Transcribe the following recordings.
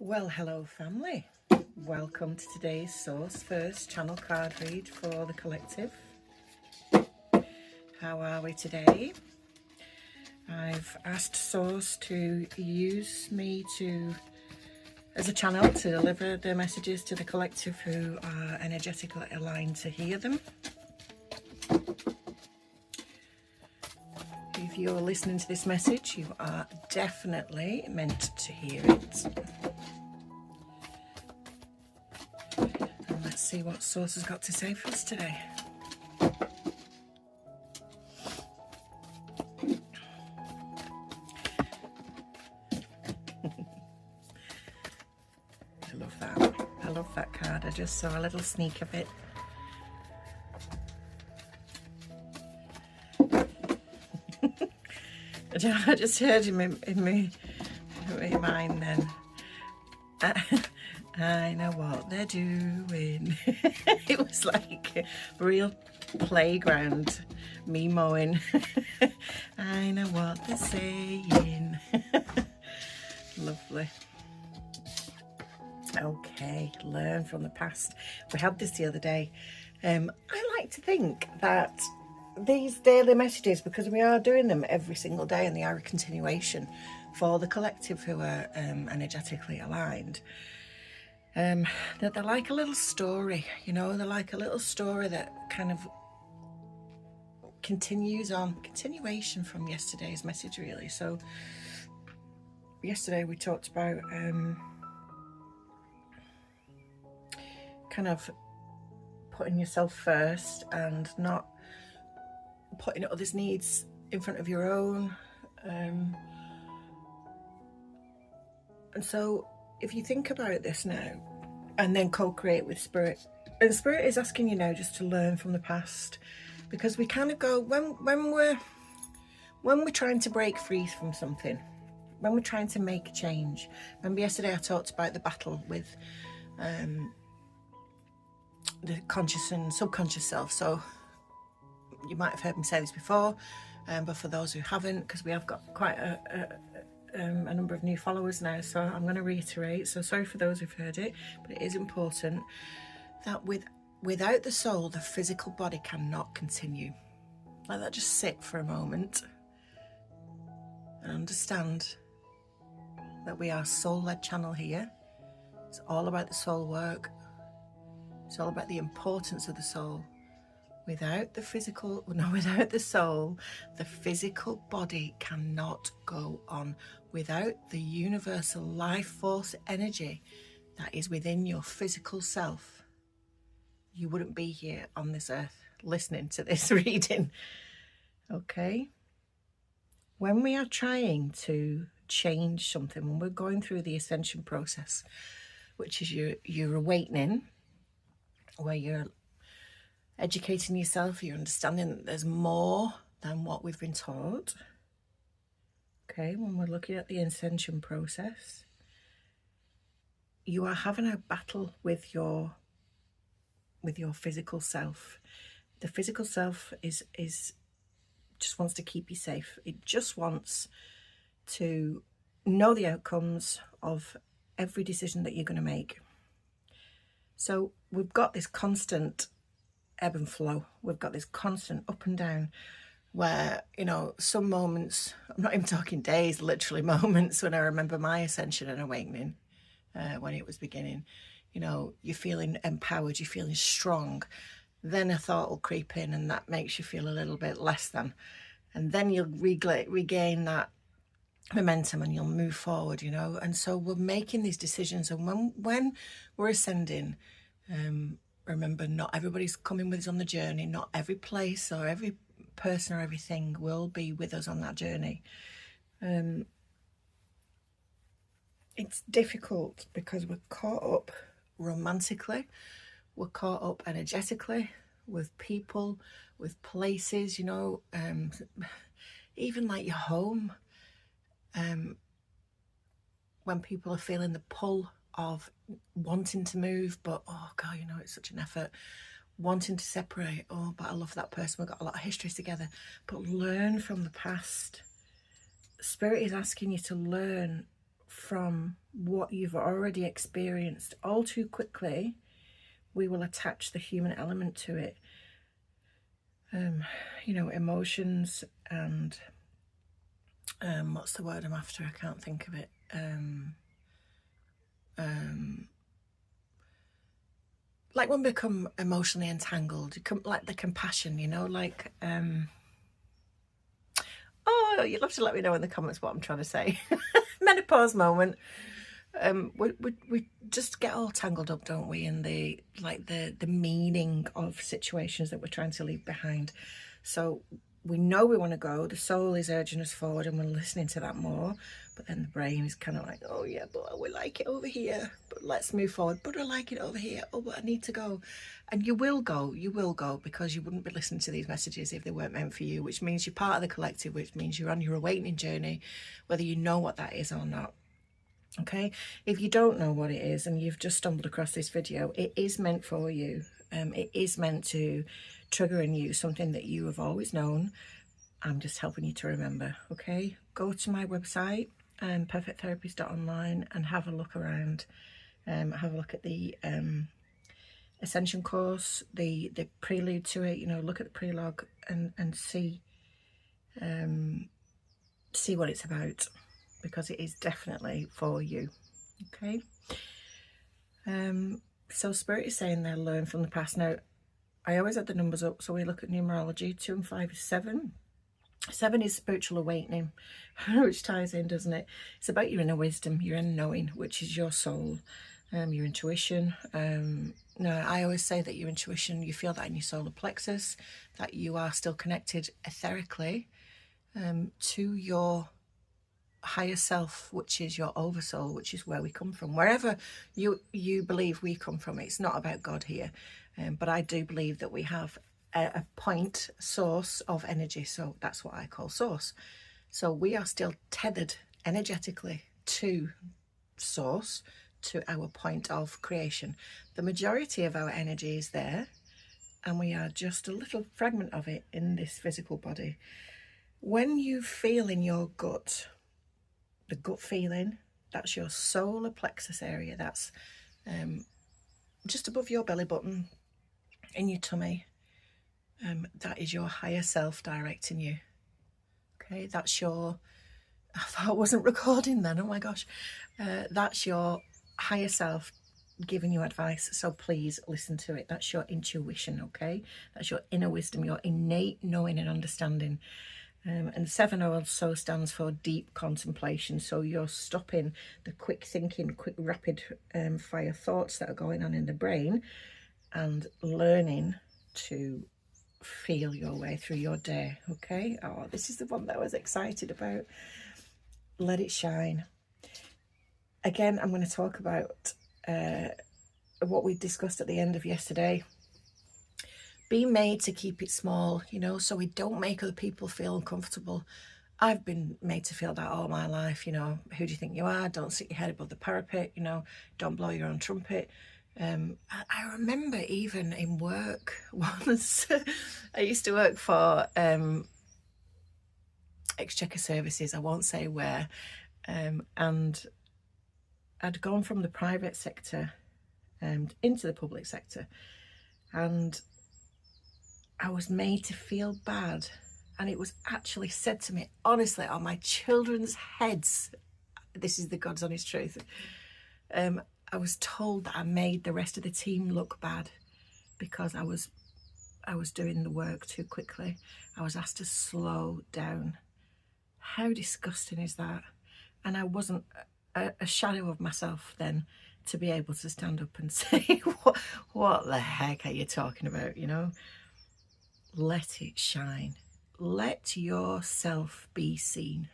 Well, hello family. Welcome to today's Source First channel card read for the collective. How are we today? I've asked Source to use me as a channel to deliver the messages to the collective who are energetically aligned to hear them. If you're listening to this message, you are definitely meant to hear it. And let's see what Source has got to say for us today. I love that. I love that card. I just saw a little sneak of it. I just heard him in my mind then. I know what they're doing. It was like a real playground memoing. I know what they're saying. Lovely. Okay, learn from the past. We had this the other day. I like to think that these daily messages, because we are doing them every single day and they are a continuation for the collective who are energetically aligned, that they're like a little story, you know, they're like a little story that kind of continuation from yesterday's message really. So yesterday we talked about kind of putting yourself first and not putting others' needs in front of your own. And so if you think about this now and then co-create with Spirit, and Spirit is asking you now just to learn from the past, because we kind of go, when we're trying to break free from something, when we're trying to make a change. Remember yesterday I talked about the battle with the conscious and subconscious self. So you might have heard me say this before, but for those who haven't, because we have got quite a number of new followers now, so I'm going to reiterate. So sorry for those who've heard it, but it is important that without the soul, the physical body cannot continue. Let that just sit for a moment and understand that we are a soul-led channel here. It's all about the soul work. It's all about the importance of the soul. Without the soul, the physical body cannot go on. Without the universal life force energy that is within your physical self, you wouldn't be here on this earth listening to this reading. Okay? When we are trying to change something, when we're going through the ascension process, which is your awakening, where you're educating yourself, you're understanding that there's more than what we've been taught. Okay, when we're looking at the ascension process, you are having a battle with your physical self. The physical self is just wants to keep you safe. It just wants to know the outcomes of every decision that you're going to make. So we've got this constant ebb and flow. We've got this constant up and down where, you know, some moments, I'm not even talking days, literally moments, when I remember my ascension and awakening, when it was beginning, you know, you're feeling empowered, you're feeling strong. Then a thought will creep in and that makes you feel a little bit less than. And then you'll regain that momentum and you'll move forward, you know. And so we're making these decisions, and when we're ascending, remember, not everybody's coming with us on the journey. Not every place or every person or everything will be with us on that journey. It's difficult because we're caught up romantically, we're caught up energetically with people, with places, you know, even like your home. When people are feeling the pull of wanting to move, but oh God, you know, it's such an effort, wanting to separate. Oh, but I love that person, we've got a lot of histories together. But learn from the past. Spirit is asking you to learn from what you've already experienced all too quickly, we will attach the human element to it. You know, emotions and what's the word I'm after? I can't think of it. Like when we become emotionally entangled, like the compassion, you know, like oh, you'll have to let me know in the comments what I'm trying to say. Menopause moment. We just get all tangled up, don't we, in the meaning of situations that we're trying to leave behind. So we know we want to go, the soul is urging us forward and we're listening to that more, but then the brain is kind of like, oh yeah, but we like it over here, but let's move forward, but I like it over here, oh but I need to go. And you will go, because you wouldn't be listening to these messages if they weren't meant for you, which means you're part of the collective, which means you're on your awakening journey, whether you know what that is or not. Okay, if you don't know what it is and you've just stumbled across this video, it is meant for you. It is meant to trigger in you something that you have always known. I'm just helping you to remember. Okay, go to my website, perfecttherapist.online, and have a look around. Have a look at the Ascension course, the prelude to it. You know, look at the prelogue and see what it's about, because it is definitely for you. Okay. So Spirit is saying they'll learn from the past. Now, I always add the numbers up, so we look at numerology. 2 and 5 is 7. 7 is spiritual awakening, which ties in, doesn't it? It's about your inner wisdom, your inner knowing, which is your soul, your intuition. Now, I always say that your intuition, you feel that in your solar plexus, that you are still connected etherically to your higher self, which is your oversoul, which is where we come from. Wherever you believe we come from, it's not about God here, but I do believe that we have a point source of energy, so that's what I call source. So we are still tethered energetically to source, to our point of creation. The majority of our energy is there, and we are just a little fragment of it in this physical body. When you feel in your gut, the gut feeling, that's your solar plexus area. That's just above your belly button, in your tummy. That is your higher self directing you. Okay, that's your, I thought I wasn't recording then, oh my gosh. That's your higher self giving you advice, so please listen to it. That's your intuition, okay? That's your inner wisdom, your innate knowing and understanding. And 7 also stands for deep contemplation. So you're stopping the quick thinking, quick rapid fire thoughts that are going on in the brain, and learning to feel your way through your day. Okay. Oh, this is the one that I was excited about. Let it shine. Again, I'm going to talk about what we discussed at the end of yesterday. Be made to keep it small, you know, so we don't make other people feel uncomfortable. I've been made to feel that all my life, you know. Who do you think you are? Don't sit your head above the parapet, you know. Don't blow your own trumpet. I remember even in work once, I used to work for Exchequer Services, I won't say where, and I'd gone from the private sector into the public sector, and I was made to feel bad, and it was actually said to me, honestly, on my children's heads, this is the God's honest truth, I was told that I made the rest of the team look bad because I was doing the work too quickly. I was asked to slow down. How disgusting is that? And I wasn't a shadow of myself then to be able to stand up and say, what the heck are you talking about, you know? Let it shine. Let yourself be seen.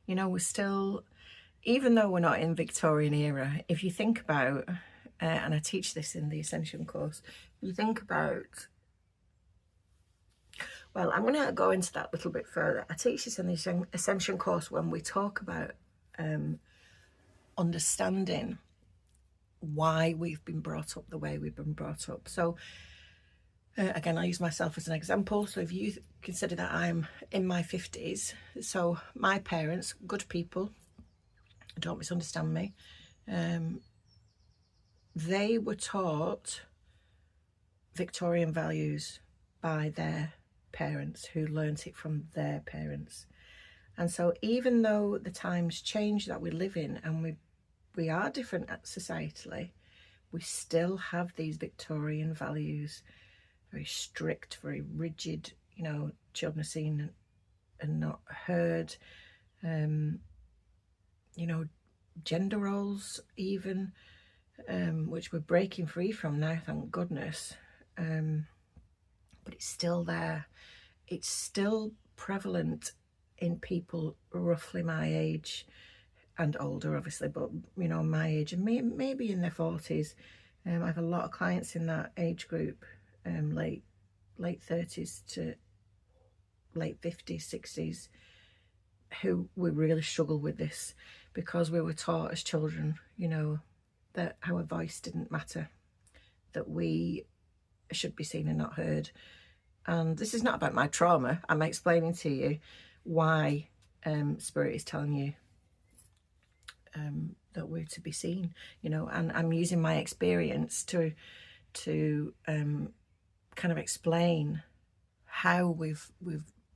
You know, we're still, even though we're not in Victorian era, if you think about, and I teach this in the Ascension course, if you think about, well, I'm going to go into that a little bit further. I teach this in the Ascension course when we talk about understanding why we've been brought up the way we've been brought up. So Again, I use myself as an example. So if you consider that I'm in my 50s, so my parents, good people, don't misunderstand me, they were taught Victorian values by their parents who learnt it from their parents. And so even though the times change that we live in and we are different societally, we still have these Victorian values, very strict, very rigid, you know, children are seen and not heard, you know, gender roles even, which we're breaking free from now, thank goodness. But it's still there. It's still prevalent in people roughly my age and older, obviously, but, you know, my age and maybe in their 40s. I have a lot of clients in that age group, late 30s to late 50s, 60s, who we really struggle with this because we were taught as children, you know, that our voice didn't matter, that we should be seen and not heard. And this is not about my trauma. I'm explaining to you why Spirit is telling you that we're to be seen, you know, and I'm using my experience to kind of explain how we've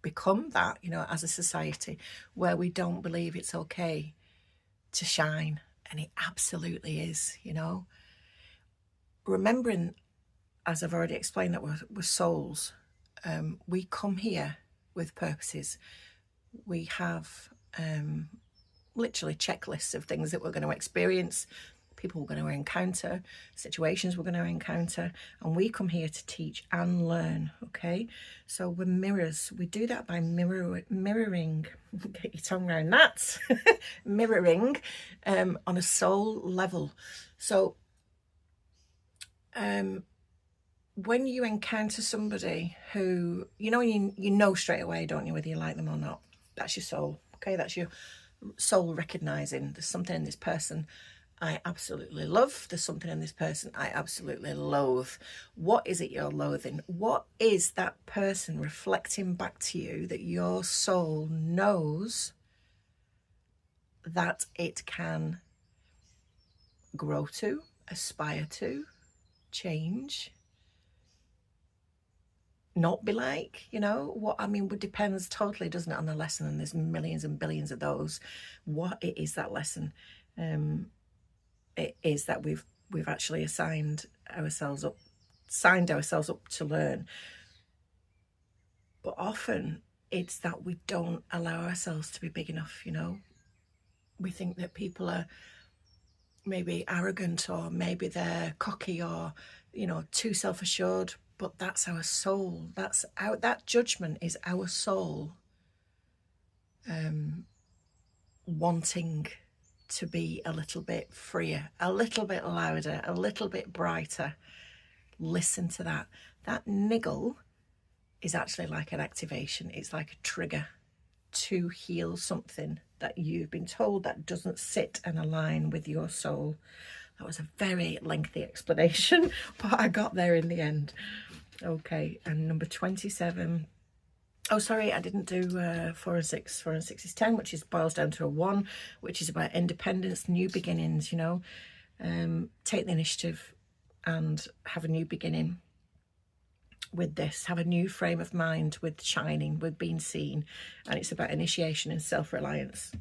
become that, you know, as a society where we don't believe it's okay to shine, and it absolutely is, you know. Remembering, as I've already explained, that we're souls. We come here with purposes. We have literally checklists of things that we're going to experience, people we're going to encounter, situations we're going to encounter, and we come here to teach and learn, okay? So we're mirrors. We do that by mirroring, get your tongue around that, mirroring on a soul level. So when you encounter somebody who, you know straight away, don't you, whether you like them or not? That's your soul, okay? That's your soul recognizing there's something in this person I absolutely love. There's something in this person I absolutely loathe. What is it you're loathing? What is that person reflecting back to you that your soul knows that it can grow to, aspire to, change, not be like, you know? What I mean, it depends totally, doesn't it, on the lesson, and there's millions and billions of those. What it is, that lesson, it is that we've actually signed ourselves up to learn. But often it's that we don't allow ourselves to be big enough, you know. We think that people are maybe arrogant, or maybe they're cocky, or, you know, too self-assured. But that's our soul. That judgment is our soul wanting to be a little bit freer, a little bit louder, a little bit brighter. Listen to that. That niggle is actually like an activation. It's like a trigger to heal something that you've been told that doesn't sit and align with your soul. That was a very lengthy explanation, but I got there in the end. Okay, and number 27. Oh, sorry, I didn't do 4 and 6. 4 and 6 is 10, which boils down to a 1, which is about independence, new beginnings, you know. Take the initiative and have a new beginning with this. Have a new frame of mind with shining, with being seen. And it's about initiation and self-reliance.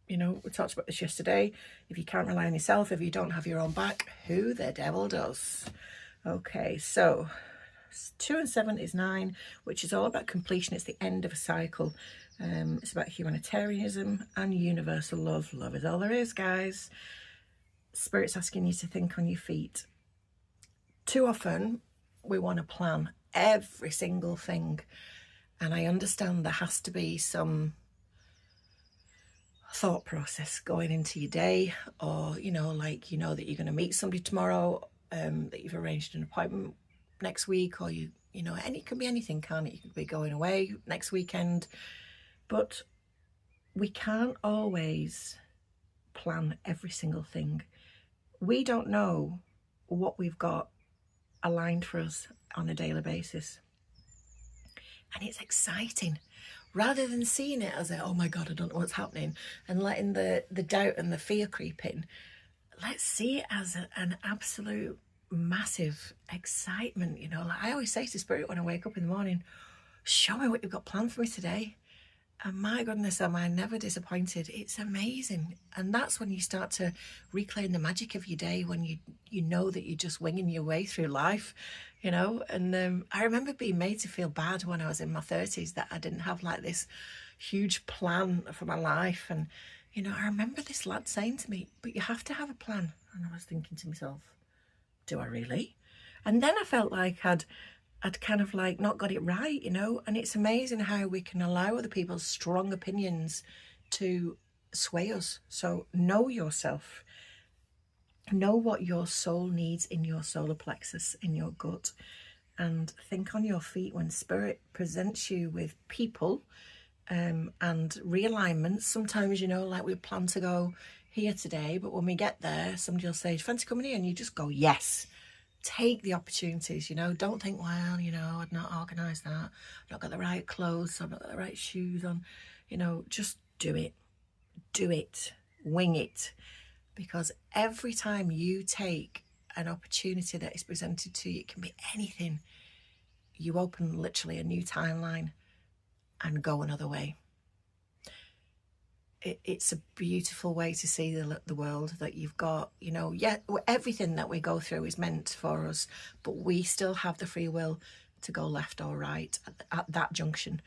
You know, we talked about this yesterday. If you can't rely on yourself, if you don't have your own back, who the devil does? Okay, so 2 and 7 is 9, which is all about completion. It's the end of a cycle. It's about humanitarianism and universal love. Love is all there is, guys. Spirit's asking you to think on your feet. Too often, we want to plan every single thing. And I understand there has to be some thought process going into your day, or, you know, like, you know that you're going to meet somebody tomorrow, that you've arranged an appointment next week, or you know, it can be anything, can't it? You could be going away next weekend, but we can't always plan every single thing. We don't know what we've got aligned for us on a daily basis. And it's exciting. Rather than seeing it as a, oh my God, I don't know what's happening, and letting the doubt and the fear creep in, let's see it as an absolute massive excitement. You know, like I always say to Spirit when I wake up in the morning, show me what you've got planned for me today. And my goodness, am I never disappointed. It's amazing. And that's when you start to reclaim the magic of your day, when you know that you're just winging your way through life, you know. And I remember being made to feel bad when I was in my 30s that I didn't have like this huge plan for my life. And, you know, I remember this lad saying to me, but you have to have a plan. And I was thinking to myself, do I really? And then I felt like I'd kind of like not got it right, you know. And it's amazing how we can allow other people's strong opinions to sway us. So know yourself. Know what your soul needs in your solar plexus, in your gut. And think on your feet when Spirit presents you with people and realignments. Sometimes, you know, like we plan to go here today, but when we get there, somebody will say, do you fancy coming here? And you just go, yes. Take the opportunities, you know. Don't think, well, you know, I've not organised that, I've not got the right clothes, I've not got the right shoes on, you know. Just do it, wing it, because every time you take an opportunity that is presented to you, it can be anything, you open literally a new timeline and go another way. It's a beautiful way to see the world, that you've got, you know, yeah, everything that we go through is meant for us, but we still have the free will to go left or right at that junction.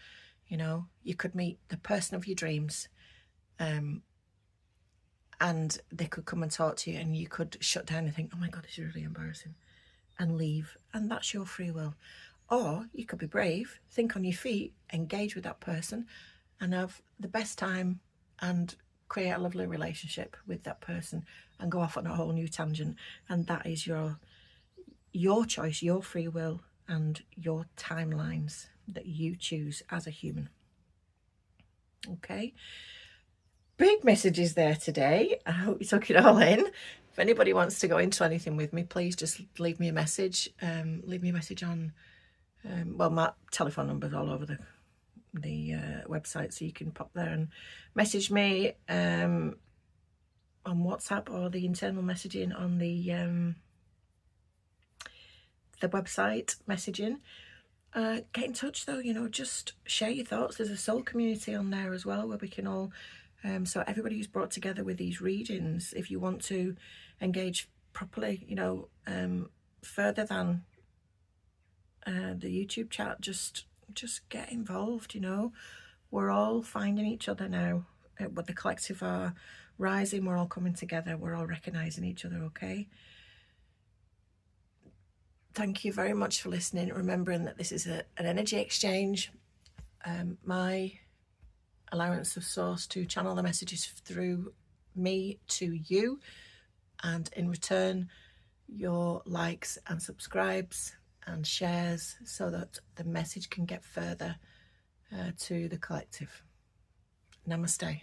You know, you could meet the person of your dreams, and they could come and talk to you, and you could shut down and think, oh my God, this is really embarrassing, and leave. And that's your free will. Or you could be brave, think on your feet, engage with that person, and have the best time and create a lovely relationship with that person and go off on a whole new tangent. And that is your choice, your free will, and your timelines that you choose as a human. Okay, big messages there today. I hope you took it all in. If anybody wants to go into anything with me, please just leave me a message. Leave me a message on well, my telephone number's all over the website, so you can pop there and message me on WhatsApp, or the internal messaging on the website messaging. Get in touch though, you know, just share your thoughts. There's a soul community on there as well, where we can all so everybody who's brought together with these readings, if you want to engage properly, you know, further than the YouTube chat, just get involved, you know. We're all finding each other now. But the collective are rising, we're all coming together, we're all recognising each other, okay? Thank you very much for listening, remembering that this is an energy exchange. My allowance of source to channel the messages through me to you, and in return your likes and subscribes and shares, so that the message can get further to the collective. Namaste.